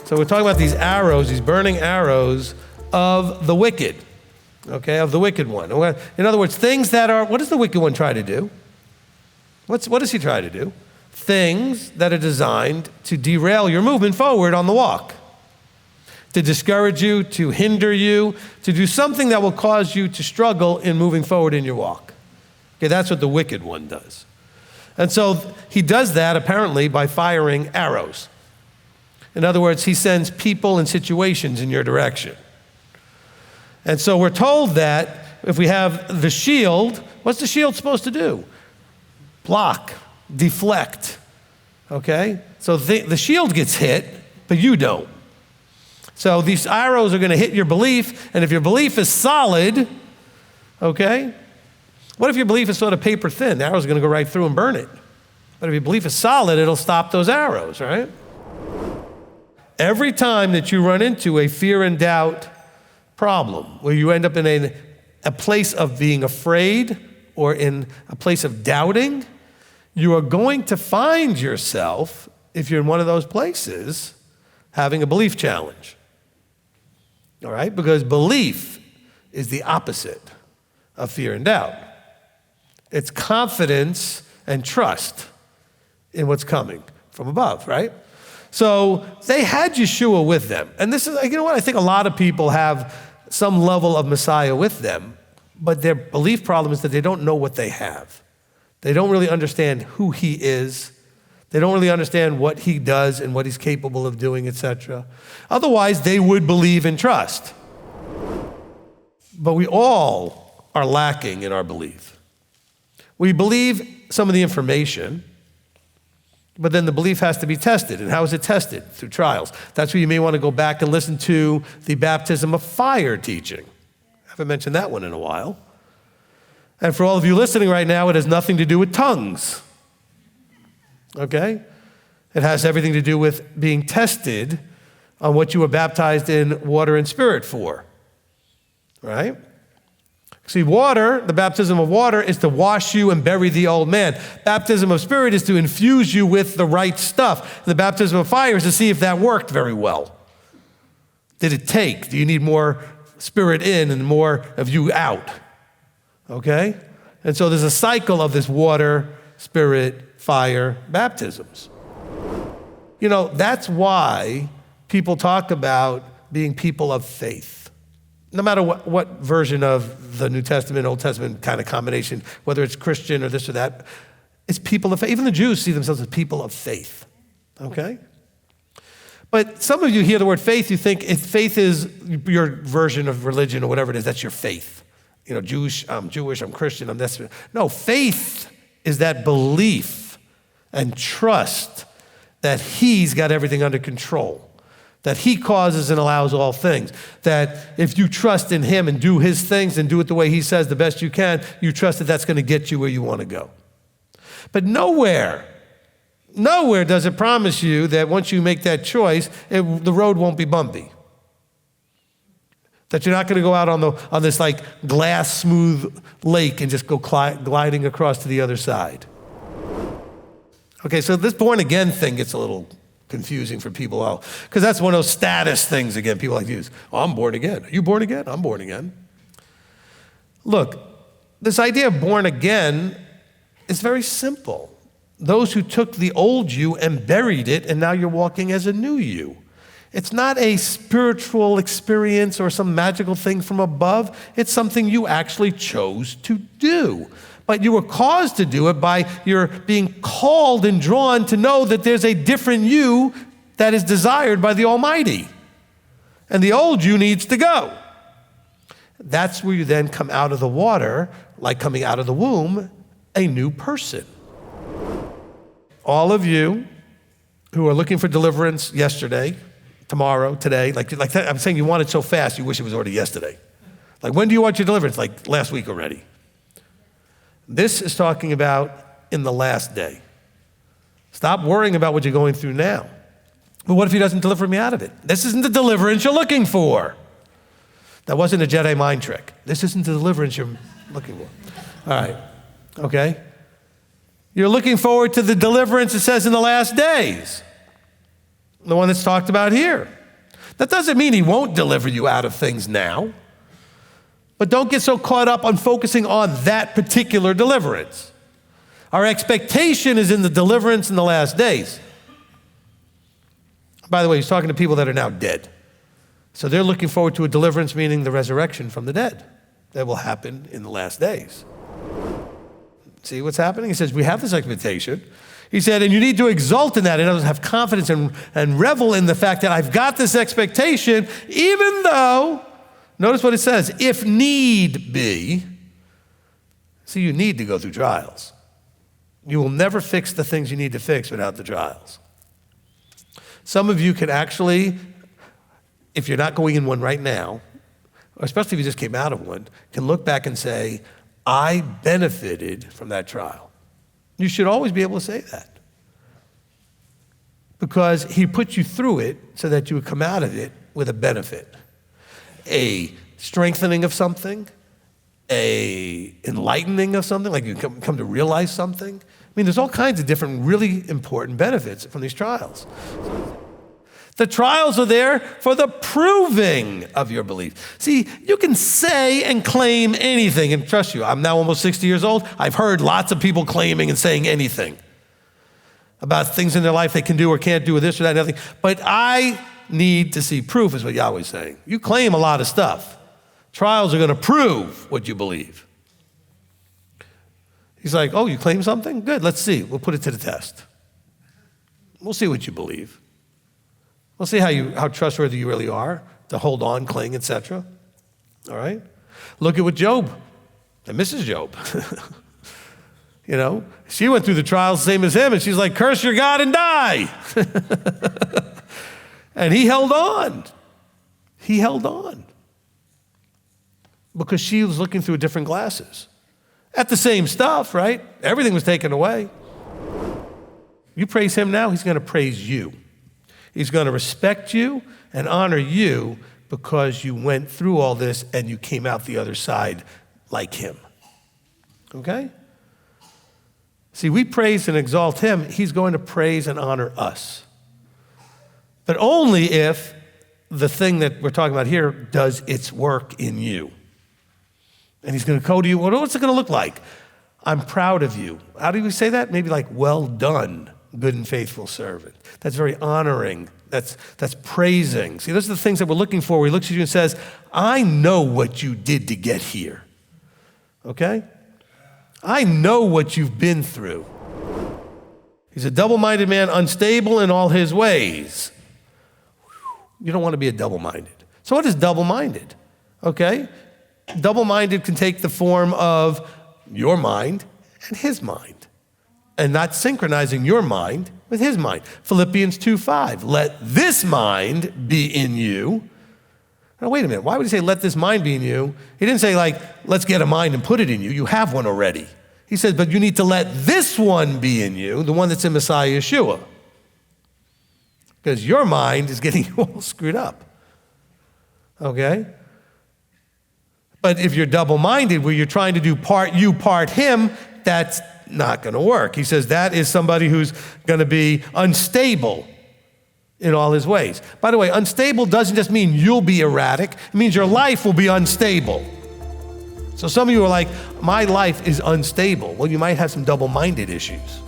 So we're talking about these arrows, these burning arrows of the wicked, okay, of the wicked one. In other words, things that are, what does the wicked one try to do? What does he try to do? Things that are designed to derail your movement forward on the walk, to discourage you, to hinder you, to do something that will cause you to struggle in moving forward in your walk. Okay, that's what the wicked one does. And so he does that apparently by firing arrows. In other words, he sends people and situations in your direction. And so we're told that if we have the shield, what's the shield supposed to do? Block, deflect, okay? So the shield gets hit, but you don't. So these arrows are going to hit your belief, and if your belief is solid, okay? What if your belief is sort of paper thin? The arrow's going to go right through and burn it. But if your belief is solid, it'll stop those arrows, right? Every time that you run into a fear and doubt problem, where you end up in a place of being afraid or in a place of doubting, you are going to find yourself, if you're in one of those places, having a belief challenge. All right? Because belief is the opposite of fear and doubt. It's confidence and trust in what's coming from above, right? So they had Yeshua with them. And this is, you know what? I think a lot of people have some level of Messiah with them, but their belief problem is that they don't know what they have. They don't really understand who he is. They don't really understand what he does and what he's capable of doing, etc. Otherwise, they would believe and trust. But we all are lacking in our belief. We believe some of the information, but then the belief has to be tested. And how is it tested? Through trials. That's where you may want to go back and listen to the baptism of fire teaching. I haven't mentioned that one in a while. And for all of you listening right now, it has nothing to do with tongues. Okay? It has everything to do with being tested on what you were baptized in water and spirit for. Right? See, water, the baptism of water, is to wash you and bury the old man. Baptism of spirit is to infuse you with the right stuff. The baptism of fire is to see if that worked very well. Did it take? Do you need more spirit in and more of you out? Okay? And so there's a cycle of this water, spirit, fire baptisms. You know, that's why people talk about being people of faith. No matter what version of the New Testament, Old Testament kind of combination, whether it's Christian or this or that, it's people of faith. Even the Jews see themselves as people of faith, okay? But some of you hear the word faith, you think if faith is your version of religion or whatever it is, that's your faith. You know, I'm Jewish, I'm Christian, I'm this. No, faith is that belief and trust that he's got everything under control. That he causes and allows all things. That if you trust in him and do his things and do it the way he says the best you can, you trust that that's going to get you where you want to go. But nowhere does it promise you that once you make that choice, the road won't be bumpy. That you're not going to go out on this like glass smooth lake and just go gliding across to the other side. Okay, so this born again thing gets a little confusing for people, because that's one of those status things again, people like to use. Oh, I'm born again. Are you born again? I'm born again. Look, this idea of born again is very simple. Those who took the old you and buried it, and now you're walking as a new you. It's not a spiritual experience or some magical thing from above. It's something you actually chose to do. But you were caused to do it by your being called and drawn to know that there's a different you that is desired by the Almighty. And the old you needs to go. That's where you then come out of the water, like coming out of the womb, a new person. All of you who are looking for deliverance yesterday, tomorrow, today, like I'm saying, you want it so fast, you wish it was already yesterday. Like, when do you want your deliverance? Like last week already. This is talking about in the last day. Stop worrying about what you're going through now. But what if he doesn't deliver me out of it? This isn't the deliverance you're looking for. That wasn't a Jedi mind trick. This isn't the deliverance you're looking for. All right, okay? You're looking forward to the deliverance it says in the last days. The one that's talked about here. That doesn't mean he won't deliver you out of things now. But don't get so caught up on focusing on that particular deliverance. Our expectation is in the deliverance in the last days. By the way, he's talking to people that are now dead. So they're looking forward to a deliverance, meaning the resurrection from the dead. That will happen in the last days. See what's happening? He says, we have this expectation. He said, and you need to exult in that. In other words, have confidence and revel in the fact that I've got this expectation, even though, notice what it says, if need be. See, you need to go through trials. You will never fix the things you need to fix without the trials. Some of you can actually, if you're not going in one right now, or especially if you just came out of one, can look back and say, I benefited from that trial. You should always be able to say that. Because he put you through it so that you would come out of it with a benefit. A strengthening of something, a enlightening of something, like you come to realize something. I mean, there's all kinds of different really important benefits from these trials. The trials are there for the proving of your belief. See, you can say and claim anything, and trust you, I'm now almost 60 years old. I've heard lots of people claiming and saying anything about things in their life they can do or can't do or this or that and everything. But I need to see proof, is what Yahweh's saying. You claim a lot of stuff. Trials are going to prove what you believe. He's like, oh, you claim something? Good, let's see. We'll put it to the test. We'll see what you believe. We'll see how trustworthy you really are to hold on, cling, etc. All right? Look at what Job and Mrs. Job. You know, she went through the trials same as him, and she's like, curse your God and die. And he held on. He held on. Because she was looking through different glasses. At the same stuff, right? Everything was taken away. You praise him now, he's going to praise you. He's going to respect you and honor you because you went through all this and you came out the other side like him. Okay? See, we praise and exalt him. He's going to praise and honor us. But only if the thing that we're talking about here does its work in you. And he's going to go to you, well, what's it going to look like? I'm proud of you. How do we say that? Maybe like, well done, good and faithful servant. That's very honoring. That's praising. See, those are the things that we're looking for. He looks at you and says, I know what you did to get here. Okay? I know what you've been through. He's a double-minded man, unstable in all his ways. You don't want to be a double-minded. So what is double-minded? Okay? Double-minded can take the form of your mind and his mind, and not synchronizing your mind with his mind. Philippians 2:5, let this mind be in you. Now, wait a minute. Why would he say, let this mind be in you? He didn't say, like, let's get a mind and put it in you. You have one already. He said, but you need to let this one be in you, the one that's in Messiah Yeshua. Because your mind is getting all screwed up. Okay? But if you're double-minded, where you're trying to do part you, part him, that's not going to work. He says that is somebody who's going to be unstable in all his ways. By the way, unstable doesn't just mean you'll be erratic. It means your life will be unstable. So some of you are like, my life is unstable. Well, you might have some double-minded issues.